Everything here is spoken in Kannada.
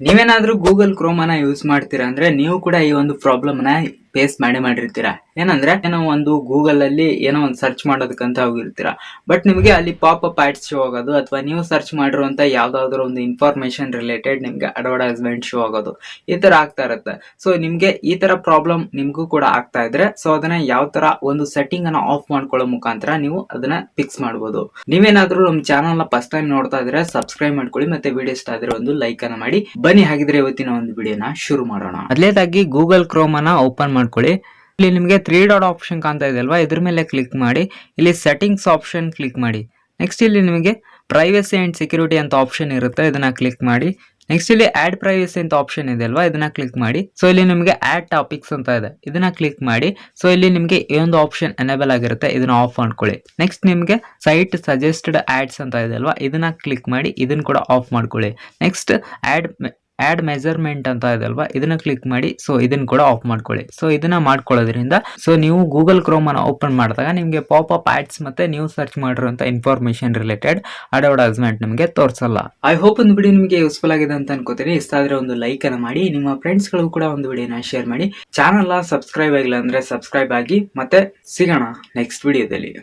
ನೀವೇನಾದ್ರೂ ಗೂಗಲ್ ಕ್ರೋಮ್ ಅನ್ನ ಯೂಸ್ ಮಾಡ್ತೀರಾ ಅಂದ್ರೆ ನೀವು ಕೂಡ ಈ ಒಂದು ಪ್ರಾಬ್ಲಮ್ ನ ಫೇಸ್ ಮಾಡಿರ್ತೀರಾ. ಏನಂದ್ರೆ ಏನೋ ಒಂದು ಗೂಗಲ್ ಅಲ್ಲಿ ಏನೋ ಒಂದು ಸರ್ಚ್ ಮಾಡೋದಕ್ಕಂತ ಹೋಗಿರ್ತೀರಾ, ಬಟ್ ನಿಮಗೆ ಅಲ್ಲಿ ಪಾಪ್ ಅಪ್ ಆಡ್ಸ್ ಶೋ ಆಗೋದು ಅಥವಾ ನೀವು ಸರ್ಚ್ ಮಾಡಿರುವಂತ ಯಾವ್ದಾದ್ರು ಒಂದು ಇನ್ಫಾರ್ಮೇಶನ್ ರಿಲೇಟೆಡ್ ನಿಮ್ಗೆ ಅಡ್ವರ್ಟೈಸ್ಮೆಂಟ್ ಶೋ ಆಗೋದು, ಈ ತರ ಆಗ್ತಾ ಇರುತ್ತೆ. ಸೊ ನಿಮ್ಗೆ ಈ ತರ ಪ್ರಾಬ್ಲಮ್ ನಿಮ್ಗೂ ಕೂಡ ಆಗ್ತಾ ಇದ್ರೆ ಸೊ ಅದನ್ನ ಯಾವ ತರ ಒಂದು ಸೆಟ್ಟಿಂಗ್ ಅನ್ನ ಆಫ್ ಮಾಡ್ಕೊಳ್ಳೋ ಮುಖಾಂತರ ನೀವು ಅದನ್ನ ಫಿಕ್ಸ್ ಮಾಡಬಹುದು. ನೀವೇನಾದ್ರೂ ನಮ್ಮ ಚಾನಲ್ ನ ಫಸ್ಟ್ ಟೈಮ್ ನೋಡ್ತಾ ಇದ್ರೆ ಸಬ್ಸ್ಕ್ರೈಬ್ ಮಾಡ್ಕೊಳ್ಳಿ, ಮತ್ತೆ ವಿಡಿಯೋ ಇಷ್ಟ ಆದ್ರೆ ಒಂದು ಲೈಕ್ ಅನ್ನ ಮಾಡಿ. ಬನ್ನಿ ಹಾಗಿದ್ರೆ ಇವತ್ತಿನ ಒಂದು ವಿಡಿಯೋನ ಶುರು ಮಾಡೋಣ. ಮೊದಲನೇದಾಗಿ ಗೂಗಲ್ ಕ್ರೋಮ್ ಅನ್ನ ಓಪನ್ ಮಾಡ್ಕೊಳ್ಳಿ. ಇಲ್ಲಿ ನಿಮಗೆ 3 ಡಾಟ್ ಆಪ್ಷನ್ ಕಾಣ್ತಾ ಇದೆ ಅಲ್ವಾ, ಇದ್ರ ಮೇಲೆ ಕ್ಲಿಕ್ ಮಾಡಿ ಇಲ್ಲಿ ಸೆಟ್ಟಿಂಗ್ಸ್ ಆಪ್ಷನ್ ಕ್ಲಿಕ್ ಮಾಡಿ. ನೆಕ್ಸ್ಟ್ ಇಲ್ಲಿ ನಿಮಗೆ ಪ್ರೈವಸಿ ಅಂಡ್ ಸೆಕ್ಯೂರಿಟಿ ಅಂತ ಆಪ್ಷನ್ ಇರುತ್ತೆ, ಇದನ್ನ ಕ್ಲಿಕ್ ಮಾಡಿ. ನೆಕ್ಸ್ಟ್ ಇಲ್ಲಿ ಆಡ್ ಪ್ರೈವಸಿ ಅಂತ ಆಪ್ಷನ್ ಇದೆ ಅಲ್ವಾ, ಇದನ್ನ ಕ್ಲಿಕ್ ಮಾಡಿ. ಸೊ ಇಲ್ಲಿ ನಿಮಗೆ ಆಡ್ ಟಾಪಿಕ್ಸ್ ಅಂತ ಇದೆ, ಇದನ್ನ ಕ್ಲಿಕ್ ಮಾಡಿ. ಸೊ ಇಲ್ಲಿ ನಿಮಗೆ ಈ ಒಂದು ಆಪ್ಷನ್ ಎನೇಬಲ್ ಆಗಿರುತ್ತೆ, ಇದನ್ನ ಆಫ್ ಮಾಡ್ಕೊಳ್ಳಿ. ನೆಕ್ಸ್ಟ್ ನಿಮಗೆ ಸೈಟ್ ಸಜೆಸ್ಟೆಡ್ ಆಡ್ಸ್ ಅಂತ ಇದೆ ಅಲ್ವಾ, ಇದನ್ನ ಕ್ಲಿಕ್ ಮಾಡಿ, ಇದನ್ನ ಕೂಡ ಆಫ್ ಮಾಡ್ಕೊಳ್ಳಿ. ನೆಕ್ಸ್ಟ್ ಆಡ್ ಮೆಜರ್ಮೆಂಟ್ ಅಂತ ಇದೆ ಅಲ್ವಾ, ಇದನ್ನ ಕ್ಲಿಕ್ ಮಾಡಿ. ಸೊ ಇದನ್ನ ಕೂಡ ಆಫ್ ಮಾಡ್ಕೊಳ್ಳಿ. ಸೊ ಇದನ್ನ ಮಾಡ್ಕೊಳ್ಳೋದ್ರಿಂದ ಸೊ ನೀವು ಗೂಗಲ್ ಕ್ರೋಮ್ ಅನ್ನ ಓಪನ್ ಮಾಡಿದಾಗ ನಿಮಗೆ ಪಾಪ್ ಅಪ್ ಆಡ್ಸ್ ಮತ್ತೆ ನೀವು ಸರ್ಚ್ ಮಾಡಿರುವಂತ ಇನ್ಫಾರ್ಮೇಶನ್ ರಿಲೇಟೆಡ್ ಅಡ್ವರ್ಟೈಸ್ಮೆಂಟ್ ನಿಮಗೆ ತೋರಿಸಲ್ಲ. ಐ ಹೋಪ್ ಒಂದು ವಿಡಿಯೋ ನಿಮಗೆ ಯೂಸ್ಫುಲ್ ಆಗಿದೆ ಅಂತ ಅನ್ಕೋತೀನಿ. ಇಷ್ಟ ಆದ್ರೆ ಒಂದು ಲೈಕ್ ಅನ್ನ ಮಾಡಿ, ನಿಮ್ಮ ಫ್ರೆಂಡ್ಸ್ ಗಳು ಕೂಡ ಒಂದು ವಿಡಿಯೋನ ಶೇರ್ ಮಾಡಿ. ಚಾನಲ್ ಸಬ್ಸ್ಕ್ರೈಬ್ ಆಗಿಲ್ಲ ಅಂದ್ರೆ ಸಬ್ಸ್ಕ್ರೈಬ್ ಆಗಿ. ಮತ್ತೆ ಸಿಗೋಣ ನೆಕ್ಸ್ಟ್ ವಿಡಿಯೋದಲ್ಲಿ.